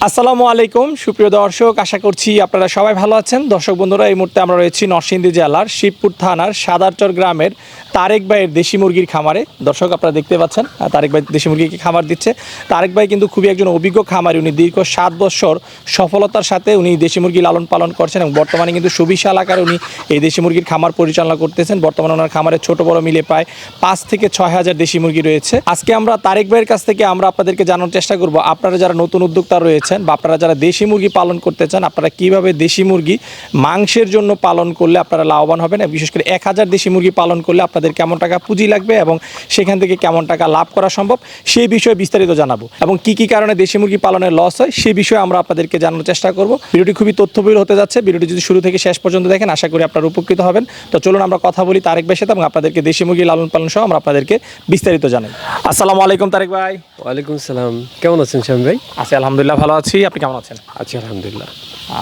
আসসালামু আলাইকুম সুপ্রিয় দর্শক, আশা করছি আপনারা সবাই ভালো আছেন। দর্শক বন্ধুরা, এই মুহূর্তে আমরা রয়েছি নরসিংদী জেলার শিবপুর থানার সাদারচর গ্রামের তারেক ভাইয়ের দেশি মুরগির খামারে। দর্শক আপনারা দেখতে পাচ্ছেন তারেক ভাই দেশি মুরগিকে খাবার দিচ্ছে। তারেক ভাই কিন্তু খুবই একজন অভিজ্ঞ খামারি। উনি দীর্ঘ 7 বছর সফলতার সাথে উনি দেশি মুরগি লালন পালন করছেন এবং বর্তমানে কিন্তু সুবিশাল আকারে উনি এই দেশি মুরগির খামার পরিচালনা করতেছেন। বর্তমানে ওনার খামারে ছোট বড় মিলে প্রায় 5 থেকে 6 হাজার দেশি মুরগি রয়েছে। আজকে আমরা তারেক ভাইয়ের কাছ থেকে আমরা আপনাদেরকে জানার চেষ্টা করব, আপনারা যারা নতুন উদ্যোক্তা রয়েছেন বা আপনারা যারা দেশি মুরগি পালন করতে চান, আপনারা কিভাবে দেশি মুরগি মাংসের জন্য পালন করলে আপনারা লাভবান হবেন, বিশেষ করে 1000 দেশি মুরগি পালন করলে আপনাদের কেমন টাকা পুঁজি লাগবে এবং সেখান থেকে কেমন টাকা লাভ করা সম্ভব সেই বিষয়ে বিস্তারিত জানাবো এবং কি কি কারণে দেশি মুরগি পালনের লস হয় সেই বিষয়ে আমরা আপনাদেরকে জানানোর চেষ্টা করব। ভিডিওটি খুবই তথ্যবহুল হতে যাচ্ছে। ভিডিওটি যদি শুরু থেকে শেষ পর্যন্ত দেখেন আশা করি আপনারা উপকৃত হবেন। তো চলুন আমরা কথা বলি তারেক ভাইয়ের সাথে এবং আপনাদেরকে দেশি মুরগি লালন পালন সহ আমরা আপনাদেরকে বিস্তারিত জানাই। আসসালামু আলাইকুম তারেক ভাই। ওয়ালাইকুম সালাম। কেমন আছেন শ্যাম ভাই? আছি আলহামদুলিল্লাহ, ভালো আছি। আপনি কেমন আছেন? আছি আলহামদুলিল্লাহ।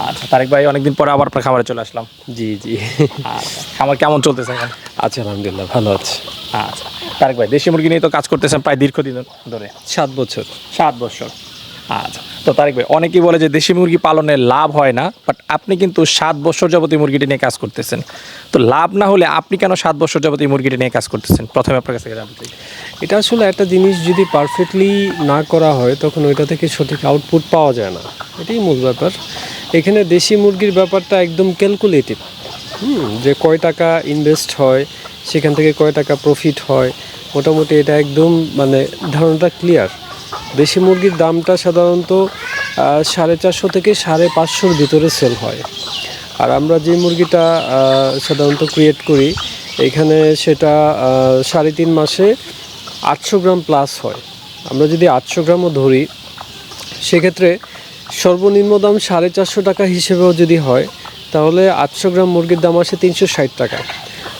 আচ্ছা তারেক ভাই, অনেকদিন পরে আবার আপনার খামারে চলে আসলাম। জি জি। আচ্ছা, খামার কেমন চলতেছে এখন? আছি আলহামদুলিল্লাহ, ভালো আছে। আচ্ছা তারেক ভাই, দেশি মুরগি নিয়ে তো কাজ করতেছেন প্রায় দীর্ঘদিন ধরে, 7 বছর। 7 বছর। আচ্ছা, তো তারেক ভাই, অনেকেই বলে যে দেশি মুরগি পালনে লাভ হয় না, বাট আপনি কিন্তু 7 বছর যাবত এই মুরগিটি নিয়ে কাজ করতেছেন। তো লাভ না হলে আপনি কেন 7 বছর যাবত এই মুরগিটি নিয়ে কাজ করতেছেন? প্রথমে আপনার কাছে জানতে চাই। এটা আসলে একটা জিনিস যদি পারফেক্টলি না করা হয় তখন ওইটা থেকে সঠিক আউটপুট পাওয়া যায় না, এটাই মূল ব্যাপার। এখানে দেশি মুরগির ব্যাপারটা একদম ক্যালকুলেটিভ, যে কয় টাকা ইনভেস্ট হয়, সেখান থেকে কয় টাকা প্রফিট হয়, মোটামুটি এটা একদম মানে ধারণাটা ক্লিয়ার। দেশি মুরগির দামটা সাধারণত 450 থেকে 550-র ভিতরে সেল হয়। আর আমরা যে মুরগিটা সাধারণত ক্রিয়েট করি এখানে সেটা 3.5 মাসে 800 গ্রাম প্লাস হয়। আমরা যদি 800 গ্রামও ধরি সেক্ষেত্রে সর্বনিম্ন দাম 450 টাকা হিসেবেও যদি হয় তাহলে 800 গ্রাম মুরগির দাম আসে 360 টাকা।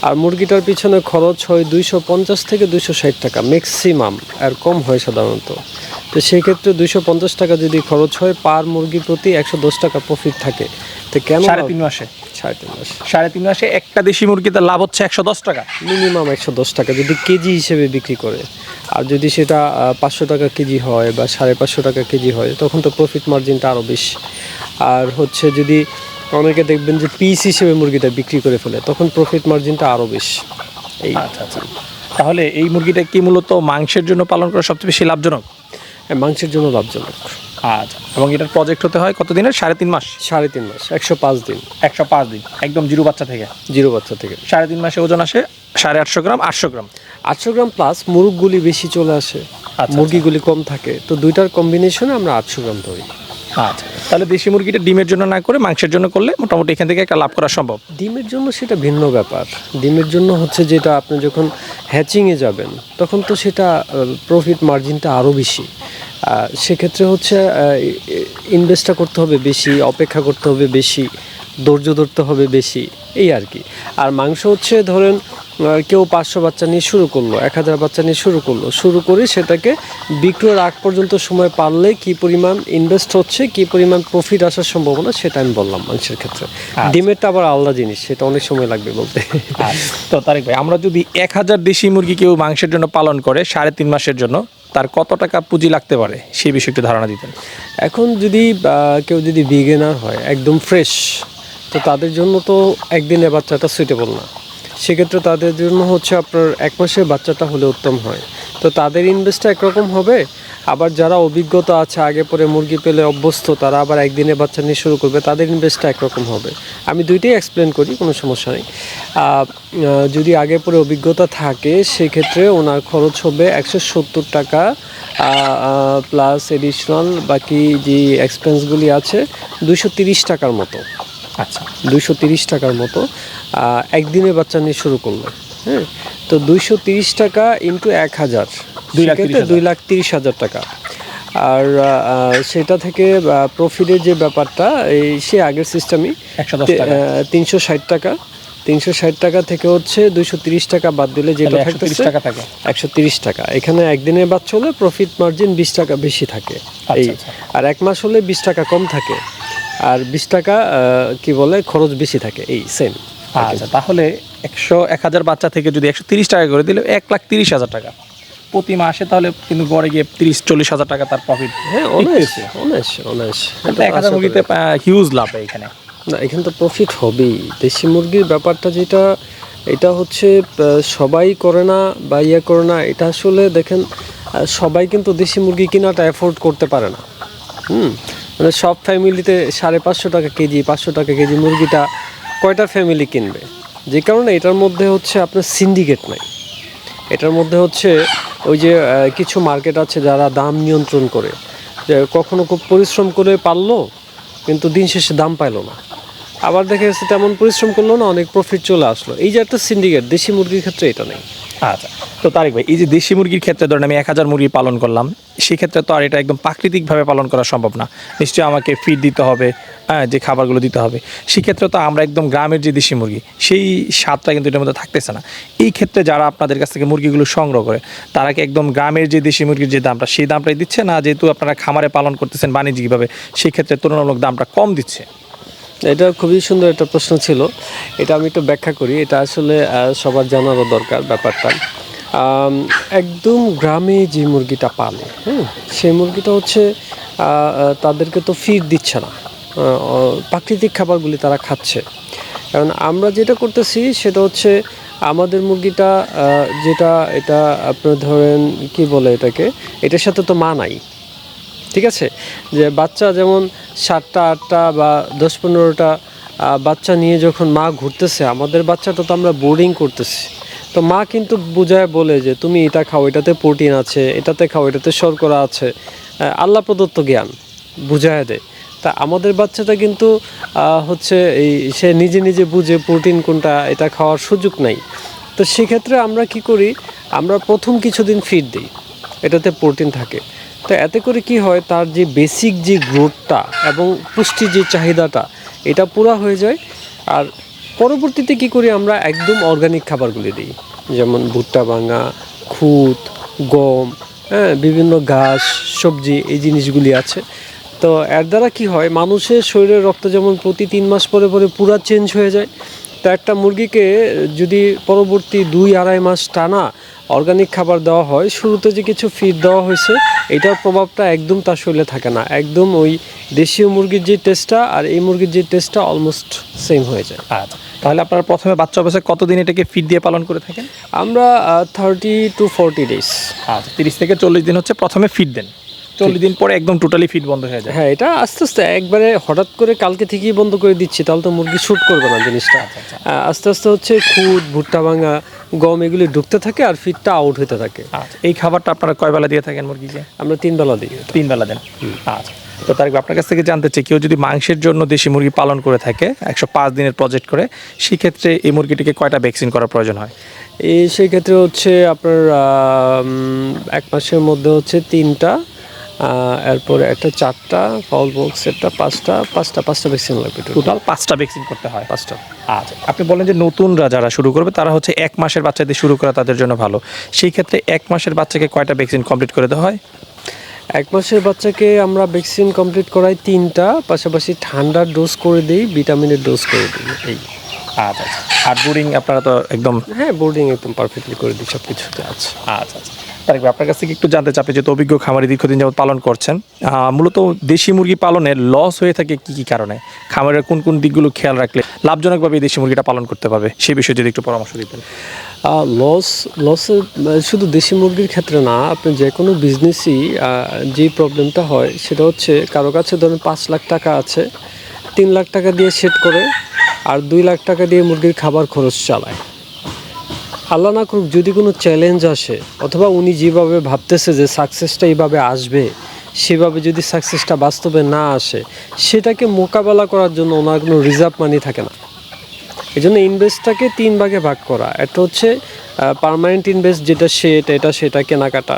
আর মুরগিটার পিছনে খরচ হয় 250 থেকে 260 টাকা ম্যাক্সিমাম, আর কম হয় সাধারণত। তো সেই ক্ষেত্রে 250 টাকা যদি খরচ হয় পার মুরগি প্রতি 110 টাকা প্রফিট থাকে। তো কেন 3.5 মাসে? 3.5 মাসে একটা দেশি মুরগিতে লাভ হচ্ছে 110 টাকা, মিনিমাম 110 টাকা যদি কেজি হিসেবে বিক্রি করে। আর যদি সেটা 500 টাকা কেজি হয় বা 550 টাকা কেজি হয় তখন তো প্রফিট মার্জিনটা আরও বেশি। আর হচ্ছে যদি অনেকে দেখবেন যে পিস হিসেবে মুরগিটা বিক্রি করে ফেলে তখন প্রফিট মার্জিনটা আরও বেশি। এই আচ্ছা, তাহলে এই মুরগিটা কি মূলত মাংসের জন্য পালন করা সবচেয়ে বেশি লাভজনক? মাংসের জন্য লাভজনক। আচ্ছা, এবং এটার প্রজেক্ট হতে হয় কত দিনের? 3.5 মাস। 3.5 মাস, 105 দিন। 105 দিন, একদম জিরো বাচ্চা থেকে। জিরো বাচ্চা থেকে 3.5 মাসে ওজন আসে 850 গ্রাম, 800 গ্রাম। 800 গ্রাম প্লাস মুরগগুলি বেশি চলে আসে, মুরগিগুলি কম থাকে। তো দুইটার কম্বিনেশনে আমরা 800 গ্রাম ধরি। আচ্ছা, তাহলে দেশি মুরগিটা ডিমের জন্য না করে মাংসের জন্য করলে মোটামুটি এখান থেকে একটা লাভ করা সম্ভব। ডিমের জন্য সেটা ভিন্ন ব্যাপার। ডিমের জন্য হচ্ছে যেটা আপনি যখন হ্যাচিংয়ে যাবেন তখন তো সেটা প্রফিট মার্জিনটা আরও বেশি। সেক্ষেত্রে হচ্ছে ইনভেস্টটা করতে হবে বেশি, অপেক্ষা করতে হবে বেশি, ধৈর্য ধরতে হবে বেশি, এই আর কি। আর মাংস হচ্ছে ধরেন কেউ 500 বাচ্চা নিয়ে শুরু করলো, 1000 বাচ্চা নিয়ে শুরু করে সেটাকে বিক্রয়ের আগ পর্যন্ত সময় পারলে কি পরিমাণ ইনভেস্ট হচ্ছে, কি পরিমাণ প্রফিট আসার সম্ভাবনা সেটা আমি বললাম মাংসের ক্ষেত্রে। ডিমেরটা আবার আলাদা জিনিস, সেটা অনেক সময় লাগবে বলতে। তো তারেক ভাই, আমরা যদি 1000 দেশি মুরগি কেউ মাংসের জন্য পালন করে 3.5 মাসের জন্য, তার কত টাকা পুঁজি লাগতে পারে সেই বিষয়ে একটু ধারণা দিতেন। এখন যদি কেউ যদি বিগিনার হয় একদম ফ্রেশ, তো তাদের জন্য তো একদিনে বাচ্চাটা সুইটেবল না। সেক্ষেত্রে তাদের জন্য হচ্ছে আপনার 1 মাসের বাচ্চাটা হলে উত্তম হয়। তো তাদের ইনভেস্টটা একরকম হবে। আবার যারা অভিজ্ঞতা আছে, আগে পরে মুরগি পেলে অভ্যস্ত, তারা আবার একদিনে বাচ্চা নিয়ে শুরু করবে, তাদের ইনভেস্টটা একরকম হবে। আমি দুইটাই এক্সপ্লেন করি, কোনো সমস্যা নেই। যদি আগে পরে অভিজ্ঞতা থাকে সেক্ষেত্রে ওনার খরচ হবে 170 টাকা প্লাস এডিশনাল বাকি যে এক্সপেন্সগুলি আছে 230 টাকার মতো। আচ্ছা, 230 টাকার মতো একদিনে বাচ্চা নিয়ে শুরু করলো। হ্যাঁ, তো 230 টাকা ইন্টু 1000, 2,30,000 টাকা। আর সেটা থেকে প্রফিটের যে ব্যাপারটা সে আগের সিস্টেমই 360 টাকা। 360 টাকা থেকে হচ্ছে 230 টাকা বাদ দিলে যেটা থাকতেছে 130 টাকা। এখানে একদিনের বাচ্চা হলে প্রফিট মার্জিন 20 টাকা বেশি থাকে এই। আর 1 মাস হলে 20 টাকা কম থাকে, আর 20 টাকা কি বলে খরচ বেশি থাকে, এই সেম। আচ্ছা, তাহলে 1000 বাচ্চা থেকে যদি 130 টাকা করে দিলে 1,30,000 টাকা প্রতি মাসে তাহলে কিন্তু গড়ে গিয়ে 30-40 হাজার টাকা তার প্রফিট। হ্যাঁ, অনায়াস 1000 মুরগিতে হিউজ লাভ এখানে। না, এখানে তো প্রফিট হবেই। দেশি মুরগির ব্যাপারটা যেটা, এটা হচ্ছে সবাই করে না বা ইয়ে করে না, এটা আসলে দেখেন সবাই কিন্তু দেশি মুরগি কেনাটা অ্যাফোর্ড করতে পারে না। মানে সব ফ্যামিলিতে 550 টাকা কেজি, 500 টাকা কেজি মুরগিটা কয়টা ফ্যামিলি কিনবে? যে কারণে এটার মধ্যে হচ্ছে আপনার সিন্ডিকেট নাই। এটার মধ্যে হচ্ছে ওই যে কিছু মার্কেট আছে যারা দাম নিয়ন্ত্রণ করে, যে কখনো খুব পরিশ্রম করে পারলো কিন্তু দিন শেষে দাম পাইলো না, আবার দেখা যাচ্ছে তেমন পরিশ্রম করলো না, অনেক প্রফিট চলে আসলো। এই যে একটা সিন্ডিকেট, দেশি মুরগির ক্ষেত্রে এটা নেই। আচ্ছা, তো তারেক ভাই, এই যে দেশি মুরগির ক্ষেত্রে ধরেন আমি 1000 মুরগি পালন করলাম, সেক্ষেত্রে তো আর এটা একদম প্রাকৃতিকভাবে পালন করা সম্ভব না, নিশ্চয়ই আমাকে ফিড দিতে হবে, হ্যাঁ, যে খাবারগুলো দিতে হবে। সেক্ষেত্রে তো আমরা একদম গ্রামের যে দেশি মুরগি, সেই স্বাদটা কিন্তু এটার মধ্যে থাকতেছে না। এই ক্ষেত্রে যারা আপনাদের কাছ থেকে মুরগিগুলো সংগ্রহ করে, তারা কি একদম গ্রামের যে দেশি মুরগির যে দামটা, সেই দামটাই দিচ্ছে, না যেহেতু আপনারা খামারে পালন করতেছেন বাণিজ্যিকভাবে, সেই ক্ষেত্রে তুলনামূলক দামটা কম দিচ্ছে? এটা খুবই সুন্দর একটা প্রশ্ন ছিল, এটা আমি একটু ব্যাখ্যা করি। এটা আসলে সবার জানারও দরকার ব্যাপারটা। একদম গ্রামে যে মুরগিটা পালে, হ্যাঁ, সেই মুরগিটা হচ্ছে তাদেরকে তো ফিড দিচ্ছে না, প্রাকৃতিক খাবারগুলি তারা খাচ্ছে। কারণ আমরা যেটা করতেছি সেটা হচ্ছে আমাদের মুরগিটা যেটা, এটা আপনার ধরেন কি বলে এটাকে, এটার সাথে তো মা নাই, ঠিক আছে? যে বাচ্চা যেমন 7টা 8টা বা 10-15টা বাচ্চা নিয়ে যখন মা ঘুরতেছে, আমাদের বাচ্চাটা তো আমরা বোর্ডিং করতেছি, তো মা কিন্তু বুঝায় বলে যে তুমি এটা খাও, এটাতে প্রোটিন আছে, এটাতে খাও, এটাতে শর্করা আছে, আল্লাহ প্রদত্ত জ্ঞান বুঝায় দেয়। তা আমাদের বাচ্চাটা কিন্তু হচ্ছে এই সে নিজে নিজে বুঝে প্রোটিন কোনটা, এটা খাওয়ার সুযোগ নাই। তো সেক্ষেত্রে আমরা কি করি, আমরা প্রথম কিছুদিন ফিড দিই, এটাতে প্রোটিন থাকে। তো এতে করে কি হয়, তার যে বেসিক যে গ্রোথটা এবং পুষ্টির যে চাহিদাটা, এটা পুরা হয়ে যায়। আর পরবর্তীতে কি করি, আমরা একদম অর্গানিক খাবারগুলি দিই, যেমন ভুট্টা ভাঙা, খুদ, গম, হ্যাঁ, বিভিন্ন ঘাস, সবজি, এই জিনিসগুলি আছে। তো এর দ্বারা কি হয়, মানুষের শরীরের রক্ত যেমন প্রতি 3 মাস পরে পরে পুরা চেঞ্জ হয়ে যায়, তো একটা মুরগিকে যদি পরবর্তী 2-2.5 মাস টানা অর্গানিক খাবার দেওয়া হয়, শুরুতে যে কিছু ফিড দেওয়া হয়েছে এটার প্রভাবটা একদম তার শরীরে থাকে না, একদম ওই দেশীয় মুরগির যে টেস্টটা আর এই মুরগির যে টেস্টটা অলমোস্ট সেম হয়ে যায়। আচ্ছা, তাহলে আপনারা প্রথমে বাচ্চা অবস্থায় কতদিন এটাকে ফিড দিয়ে পালন করে থাকেন? আমরা 30 to 40 days। আচ্ছা, 30 থেকে 40 দিন হচ্ছে প্রথমে ফিড দেন, 40 দিন পরে একদম টোটালি ফিড বন্ধ হয়ে যায়? হ্যাঁ, এটা আস্তে আস্তে, একবারে হঠাৎ করে কালকে থেকেই বন্ধ করে দিচ্ছি তাহলে তো মুরগি শ্যুট করবে না জিনিসটা। আস্তে আস্তে হচ্ছে খুদ, ভুট্টা ভাঙা, গম এগুলি ঢুকতে থাকে আর ফিডটা আউট হতে থাকে। আচ্ছা, এই খাবারটা আপনারা কয় বেলা দিয়ে থাকেন মুরগিকে? আমরা 3 বেলা দিই। 3 বেলা দেন। আচ্ছা, তো তারিক আপনার কাছ থেকে জানতে চাই, কেউ যদি মাংসের জন্য দেশি মুরগি পালন করে থাকে 105 দিনের প্রজেক্ট করে, সেক্ষেত্রে এই মুরগিটিকে কয়টা ভ্যাকসিন করার প্রয়োজন হয়? সেই ক্ষেত্রে হচ্ছে আপনার 1 মাসের মধ্যে হচ্ছে 3টা, এরপরে একটা 4টা, ফাউল বক্স একটা 5টা ভ্যাকসিন লাগবে। টোটাল 5টা ভ্যাকসিন করতে হয়? 5টা। আচ্ছা, আপনি বলেন যে নতুনরা যারা শুরু করবে তারা হচ্ছে 1 মাসের বাচ্চা দিয়ে শুরু করা তাদের জন্য ভালো, সেই ক্ষেত্রে 1 মাসের বাচ্চাকে কয়টা ভ্যাকসিন কমপ্লিট করে দেওয়া হয়? 1 মাসের বাচ্চাকে আমরা ভ্যাকসিন কমপ্লিট করাই 3টা, পাশাপাশি ঠান্ডার ডোজ করে দিই, ভিটামিনের ডোজ করে দিই, এই। আচ্ছা, আর বোর্ডিং আপনারা তো একদম? হ্যাঁ, বোর্ডিং একদম পারফেক্টলি করে দিই, সব কিছুতে আছে। আচ্ছা, তারিক ভাই, আপনার কাছ থেকে একটু জানতে চাপে, যেহেতু অভিজ্ঞ খামারি দীর্ঘদিন যাবত পালন করছেন, মূলত দেশি মুরগি পালনের লস হয়ে থাকে কি কি কারণে? খামারের কোন কোন দিকগুলো খেয়াল রাখলে লাভজনকভাবে এই দেশি মুরগিটা পালন করতে পারবে, সেই বিষয়ে যদি একটু পরামর্শ দিতেন। লসে শুধু দেশি মুরগির ক্ষেত্রে না, আপনি যে কোনো বিজনেসই যেই প্রবলেমটা হয় সেটা হচ্ছে, কারো কাছে ধরুন 5 লাখ টাকা আছে, 3 লাখ টাকা দিয়ে সেট করে আর 2 লাখ টাকা দিয়ে মুরগির খাবার খরচ চালায়। আল্লাহ না করুক যদি কোনো চ্যালেঞ্জ আসে, অথবা উনি যেভাবে ভাবতেছে যে সাকসেসটা এইভাবে আসবে, সেভাবে যদি সাকসেসটা বাস্তবে না আসে, সেটাকে মোকাবেলা করার জন্য ওনার কোনো রিজার্ভ মানি থাকে না। এই জন্য ইনভেস্টটাকে 3 ভাগে ভাগ করা। একটা হচ্ছে পার্মানেন্ট ইনভেস্ট, যেটা সেটা কেনাকাটা,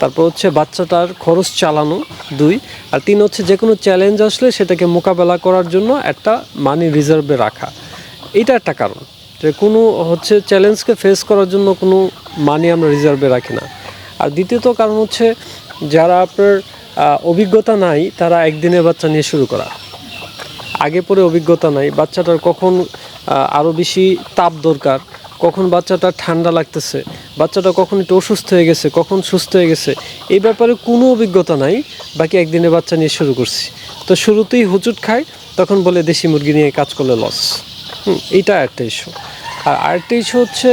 তারপর হচ্ছে বাচ্চাটার খরচ চালানো 2, আর 3 হচ্ছে যে কোনো চ্যালেঞ্জ আসলে সেটাকে মোকাবেলা করার জন্য একটা মানি রিজার্ভে রাখা। এটা একটা কারণ, যে কোনো হচ্ছে চ্যালেঞ্জকে ফেস করার জন্য কোনো মানি আমরা রিজার্ভে রাখি না। আর দ্বিতীয়ত কারণ হচ্ছে, যারা আপনার অভিজ্ঞতা নাই, তারা একদিনের বাচ্চা নিয়ে শুরু করা, আগে পরে অভিজ্ঞতা নাই, বাচ্চাটার কখন আরও বেশি তাপ দরকার, কখন বাচ্চাটার ঠান্ডা লাগতেছে, বাচ্চাটা কখন একটু অসুস্থ হয়ে গেছে, কখন সুস্থ হয়ে গেছে, এই ব্যাপারে কোনো অভিজ্ঞতা নাই। বাকি একদিনে বাচ্চা নিয়ে শুরু করছি, তো শুরুতেই হুচুট খায়, তখন বলে দেশি মুরগি নিয়ে কাজ করলে লস। এইটা একটা ইস্যু। আর আরেকটা ইস্যু হচ্ছে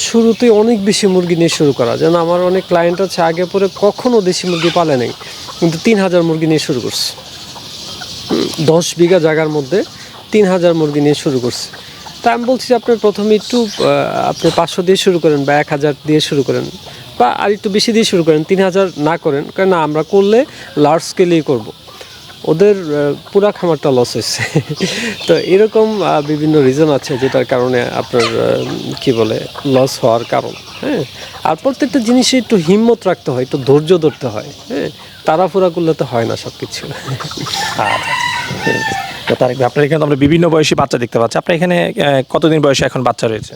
শুরুতেই অনেক বেশি মুরগি নিয়ে শুরু করা। যেন আমার অনেক ক্লায়েন্ট আছে আগে পরে কখনও দেশি মুরগি পালে নাই, কিন্তু 3000 মুরগি নিয়ে শুরু করছে। 10 বিঘা জায়গার মধ্যে 3000 মুরগি নিয়ে শুরু করছে। তা আমি বলছি যে আপনি প্রথমে একটু আপনি 500 দিয়ে শুরু করেন বা 1000 দিয়ে শুরু করেন, বা আর একটু বেশি দিয়ে শুরু করেন, 3000 না করেন। কারণ না, আমরা করলে লার্জ স্কেলেই করব। ওদের পুরা খামারটা লস হয়েছে। তো এরকম বিভিন্ন রিজন আছে যেটার কারণে আপনার কি বলে লস হওয়ার কারণ। হ্যাঁ, আর প্রত্যেকটা জিনিসে একটু হিম্মত রাখতে হয়, একটু ধৈর্য ধরতে হয়। হ্যাঁ, তাড়াহুড়া করলে তো হয় না সব কিছু। তো তারেক ভাই, আপনার এখানে তো আমরা বিভিন্ন বয়সী বাচ্চা দেখতে পাচ্ছি। আপনার এখানে কতদিন বয়সে এখন বাচ্চা রয়েছে?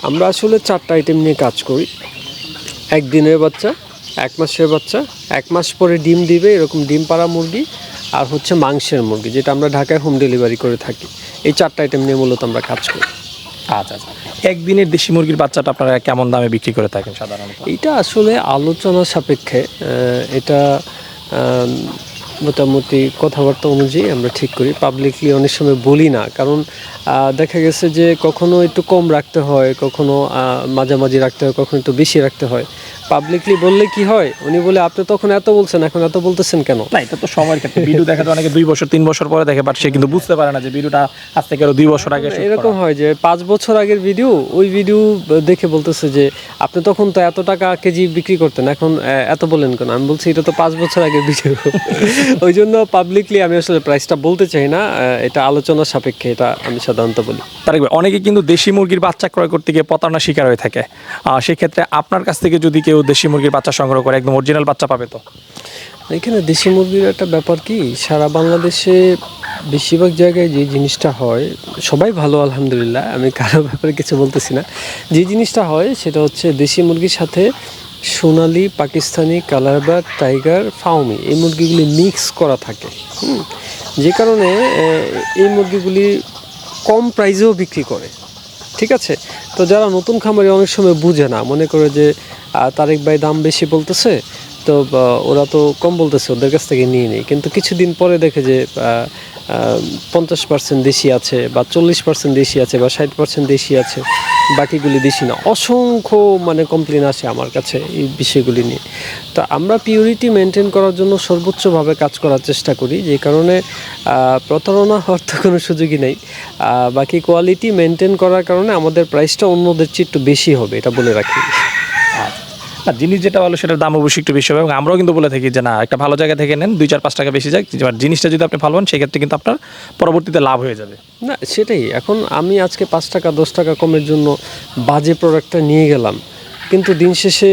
আমরা আসলে 4টা আইটেম নিয়ে কাজ করি। একদিনের বাচ্চা, 1 মাসের বাচ্চা, 1 মাস পরে ডিম দিবে এরকম ডিম পাড়া মুরগি, আর হচ্ছে মাংসের মুরগি, যেটা আমরা ঢাকায় হোম ডেলিভারি করে থাকি। এই 4টা আইটেম নিয়ে মূলত আমরা কাজ করি। আচ্ছা আচ্ছা। একদিনের দেশি মুরগির বাচ্চাটা আপনারা কেমন দামে বিক্রি করে থাকেন সাধারণত? এইটা আসলে আলোচনা সাপেক্ষে, এটা মোটামুটি কথাবার্তা অনুযায়ী আমরা ঠিক করি। পাবলিকলি অনেক সময় বলি না, কারণ দেখা গেছে যে কখনো একটু কম রাখতে হয়, কখনো মাঝামাঝি রাখতে হয়, কখনো একটু বেশি রাখতে হয়। পাবলিকলি বললে কি হয়, উনি বলে আপনি তখন এত বলছেন, এখন এত বলতেছেন কেন? না, এটা তো সময়ের ক্ষেত্রে। ভিডিও দেখা যায় অনেকে 2 বছর 3 বছর পরে দেখে, বাট সে কিন্তু বুঝতে পারে না যে ভিডিওটা আজ থেকে আরো 2 বছর আগে shoot এরকম করা। হয় যে 5 বছর আগের ভিডিও, ওই ভিডিও দেখে বলতেছে যে আপনি তখন তো এত টাকা কেজি বিক্রি করতেন, এখন এত বলেন কেন? আমি বলছি এটা তো 5 বছর আগের ভিডিও। ওই জন্য পাবলিকলি আমি আসলে প্রাইসটা বলতে চাই না, এটা আলোচনা সাপেক্ষে, এটা আমি সাধারণত বলি। তারেক ভাই, অনেকে কিন্তু দেশি মুরগির বাচ্চা ক্রয় করতে গিয়ে প্রতারণার শিকার হয়ে থাকে। সেক্ষেত্রে আপনার কাছ থেকে যদি কেউ দেশি মুরগির বাচ্চা সংগ্রহ করে, একদম অরিজিনাল বাচ্চা পাবে তো? এখানে দেশি মুরগির একটা ব্যাপার কি, সারা বাংলাদেশে বেশিরভাগ জায়গায় যে জিনিসটা হয়, সবাই ভালো আলহামদুলিল্লাহ, আমি কারো ব্যাপারে কিছু বলতেছি না। যে জিনিসটা হয় সেটা হচ্ছে দেশি মুরগির সাথে সোনালি, পাকিস্তানি, কালারবার্ড, টাইগার, ফাউমি, এই মুরগিগুলি মিক্স করা থাকে। যে কারণে এই মুরগিগুলি কম প্রাইসেও বিক্রি করে। ঠিক আছে, তো যারা নতুন খামারে অনেক সময় বুঝে না, মনে করে যে তারেক ভাই দাম বেশি বলতেছে, তো ওরা তো কম বলতেছে, ওদের কাছ থেকে নিয়ে নেই। কিন্তু কিছুদিন পরে দেখে যে 50% দেশি আছে, বা 40% দেশি আছে, বা 60% দেশি আছে, বাকিগুলি দেশি না। অসংখ্য মানে কমপ্লেন আসে আমার কাছে এই বিষয়গুলি নিয়ে। তো আমরা পিউরিটি মেনটেন করার জন্য সর্বোচ্চভাবে কাজ করার চেষ্টা করি, যে কারণে প্রতারণা হওয়ার তো কোনো সুযোগই নেই। বাকি কোয়ালিটি মেনটেন করার কারণে আমাদের প্রাইসটা অন্যদের চেয়ে একটু বেশি হবে, এটা বলে রাখি। আর জিনিস যেটা ভালো সেটার দাম অবশ্যই একটু বেশি হবে, এবং আমরাও কিন্তু বলে থাকি যে না, একটা ভালো জায়গা থেকে নেন, 2-4-5 টাকা বেশি যাক, জিনিসটা যদি আপনি ভালো হন সেক্ষেত্রে কিন্তু আপনার পরবর্তীতে লাভ হয়ে যাবে। না, সেটাই। এখন আমি আজকে 5 টাকা 10 টাকা কমের জন্য বাজে প্রোডাক্টটা নিয়ে গেলাম, কিন্তু দিন শেষে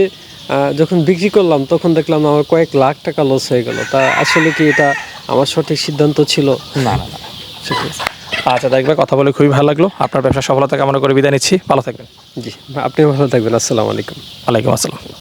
যখন বিক্রি করলাম তখন দেখলাম আমার কয়েক লাখ টাকা লস হয়ে গেল। তা আসলে কি এটা আমার সঠিক সিদ্ধান্ত ছিল? না না না, সেটাই। আচ্ছা দেখবে, কথা বলে খুবই ভালো লাগলো। আপনার ব্যবসা সফলতা কামনা করে বিদায় নিচ্ছি, ভালো থাকবেন। জি, আপনিও ভালো থাকবেন। আসসালামু আলাইকুম। ওয়ালাইকুম আসসালাম।